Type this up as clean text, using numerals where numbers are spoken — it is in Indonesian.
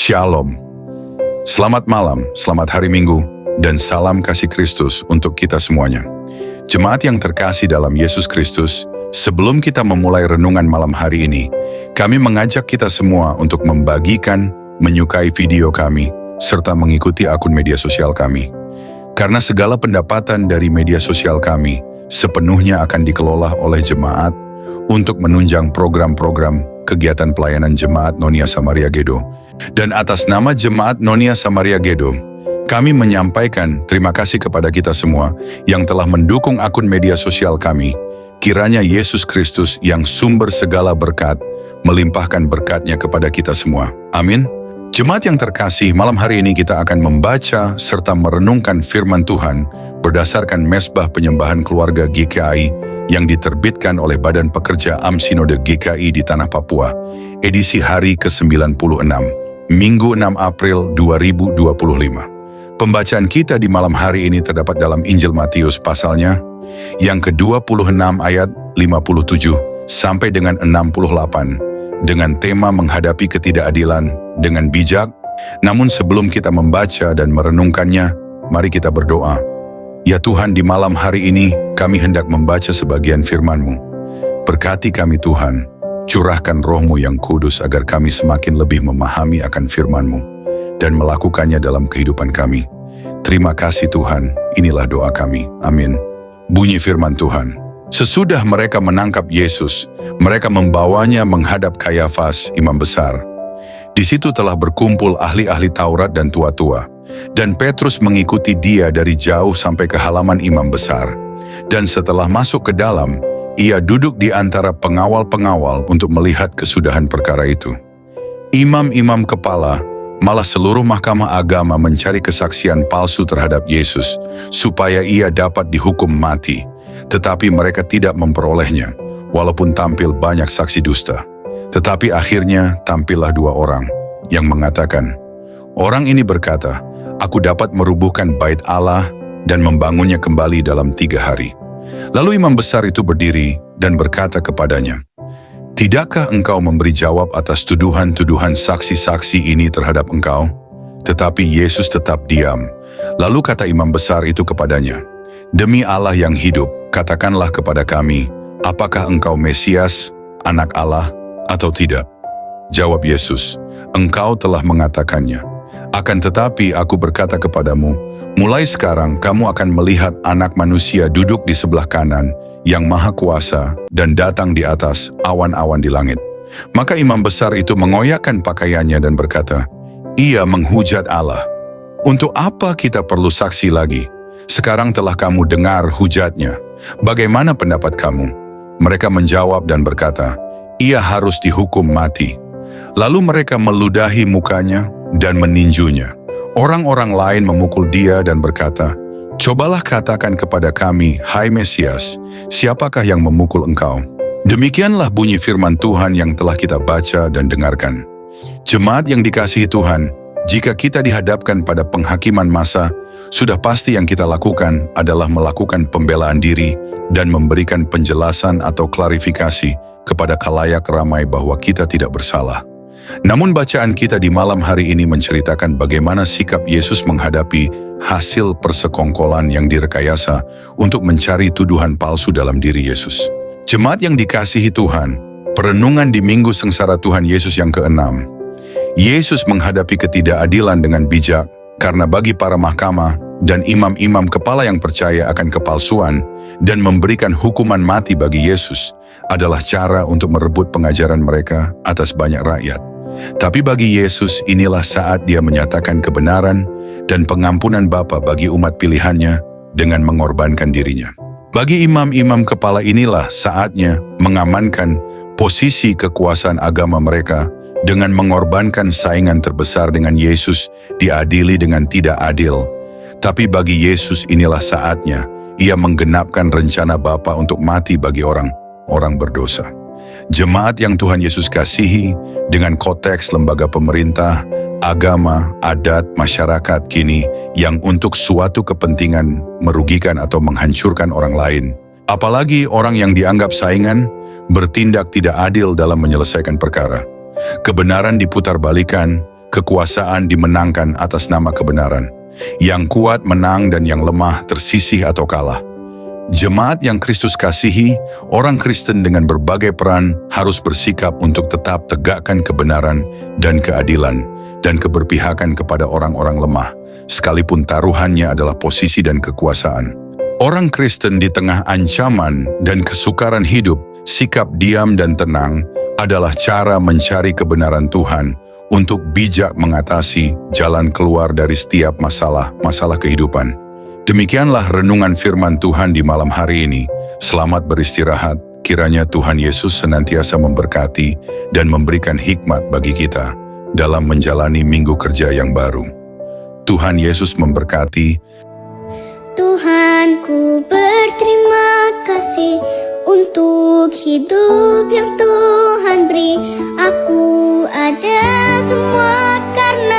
Shalom. Selamat malam, selamat hari Minggu, dan salam kasih Kristus untuk kita semuanya. Jemaat yang terkasih dalam Yesus Kristus, sebelum kita memulai renungan malam hari ini, kami mengajak kita semua untuk membagikan, menyukai video kami, serta mengikuti akun media sosial kami. Karena segala pendapatan dari media sosial kami sepenuhnya akan dikelola oleh jemaat untuk menunjang program-program kegiatan pelayanan Jemaat Nonia Samaria Gedo. Dan atas nama Jemaat Nonia Samaria Gedo, kami menyampaikan terima kasih kepada kita semua yang telah mendukung akun media sosial kami. Kiranya Yesus Kristus yang sumber segala berkat, melimpahkan berkat-Nya kepada kita semua. Amin. Jemaat yang terkasih, malam hari ini kita akan membaca serta merenungkan firman Tuhan berdasarkan Mesbah Penyembahan Keluarga GKI yang diterbitkan oleh Badan Pekerja Sinode GKI di Tanah Papua, edisi hari ke-96, Minggu 6 April 2025. Pembacaan kita di malam hari ini terdapat dalam Injil Matius pasalnya, yang ke-26 ayat 57 sampai dengan 68, dengan tema menghadapi ketidakadilan dengan bijak. Namun sebelum kita membaca dan merenungkannya, mari kita berdoa. Ya Tuhan, di malam hari ini kami hendak membaca sebagian firman-Mu. Berkati kami Tuhan, curahkan Roh-Mu yang kudus agar kami semakin lebih memahami akan firman-Mu dan melakukannya dalam kehidupan kami. Terima kasih Tuhan, inilah doa kami. Amin. Bunyi firman Tuhan. Sesudah mereka menangkap Yesus, mereka membawanya menghadap Kayafas, imam besar. Di situ telah berkumpul ahli-ahli Taurat dan tua-tua, dan Petrus mengikuti dia dari jauh sampai ke halaman imam besar. Dan setelah masuk ke dalam, ia duduk di antara pengawal-pengawal untuk melihat kesudahan perkara itu. Imam-imam kepala, malah seluruh mahkamah agama mencari kesaksian palsu terhadap Yesus, supaya ia dapat dihukum mati. Tetapi mereka tidak memperolehnya, walaupun tampil banyak saksi dusta. Tetapi akhirnya tampillah dua orang yang mengatakan, orang ini berkata, aku dapat merubuhkan bait Allah dan membangunnya kembali dalam 3 hari. Lalu imam besar itu berdiri dan berkata kepadanya, tidakkah engkau memberi jawab atas tuduhan-tuduhan saksi-saksi ini terhadap engkau? Tetapi Yesus tetap diam. Lalu kata imam besar itu kepadanya, demi Allah yang hidup, katakanlah kepada kami, apakah engkau Mesias, anak Allah, atau tidak? Jawab Yesus, engkau telah mengatakannya. Akan tetapi aku berkata kepadamu, mulai sekarang kamu akan melihat Anak Manusia duduk di sebelah kanan yang Maha Kuasa dan datang di atas awan-awan di langit. Maka imam besar itu mengoyakkan pakaiannya dan berkata, ia menghujat Allah. Untuk apa kita perlu saksi lagi? Sekarang telah kamu dengar hujatnya. Bagaimana pendapat kamu? Mereka menjawab dan berkata, ia harus dihukum mati. Lalu mereka meludahi mukanya dan meninjunya. Orang-orang lain memukul dia dan berkata, cobalah katakan kepada kami, hai Mesias, siapakah yang memukul engkau? Demikianlah bunyi firman Tuhan yang telah kita baca dan dengarkan. Jemaat yang dikasihi Tuhan, jika kita dihadapkan pada penghakiman masa, sudah pasti yang kita lakukan adalah melakukan pembelaan diri dan memberikan penjelasan atau klarifikasi kepada khalayak ramai bahwa kita tidak bersalah. Namun bacaan kita di malam hari ini menceritakan bagaimana sikap Yesus menghadapi hasil persekongkolan yang direkayasa untuk mencari tuduhan palsu dalam diri Yesus. Jemaat yang dikasihi Tuhan, perenungan di Minggu Sengsara Tuhan Yesus yang ke-6. Yesus menghadapi ketidakadilan dengan bijak karena bagi para mahkamah dan imam-imam kepala yang percaya akan kepalsuan dan memberikan hukuman mati bagi Yesus adalah cara untuk merebut pengajaran mereka atas banyak rakyat. Tapi bagi Yesus inilah saat dia menyatakan kebenaran dan pengampunan Bapa bagi umat pilihannya dengan mengorbankan dirinya. Bagi imam-imam kepala inilah saatnya mengamankan posisi kekuasaan agama mereka dengan mengorbankan saingan terbesar dengan Yesus diadili dengan tidak adil. Tapi bagi Yesus inilah saatnya ia menggenapkan rencana Bapa untuk mati bagi orang berdosa. Jemaat yang Tuhan Yesus kasihi, dengan konteks lembaga pemerintah, agama, adat, masyarakat kini yang untuk suatu kepentingan merugikan atau menghancurkan orang lain. Apalagi orang yang dianggap saingan bertindak tidak adil dalam menyelesaikan perkara. Kebenaran diputarbalikan kekuasaan dimenangkan atas nama kebenaran. Yang kuat menang dan yang lemah tersisih atau kalah. Jemaat yang Kristus kasihi, orang Kristen dengan berbagai peran harus bersikap untuk tetap tegakkan kebenaran dan keadilan dan keberpihakan kepada orang-orang lemah, sekalipun taruhannya adalah posisi dan kekuasaan. Orang Kristen di tengah ancaman dan kesukaran hidup, sikap diam dan tenang adalah cara mencari kebenaran Tuhan untuk bijak mengatasi jalan keluar dari setiap masalah kehidupan. Demikianlah renungan firman Tuhan di malam hari ini. Selamat beristirahat, kiranya Tuhan Yesus senantiasa memberkati dan memberikan hikmat bagi kita dalam menjalani minggu kerja yang baru. Tuhan Yesus memberkati. Tuhan, ku berterima kasih untuk hidup yang Tuhan beri. Aku ada semua karena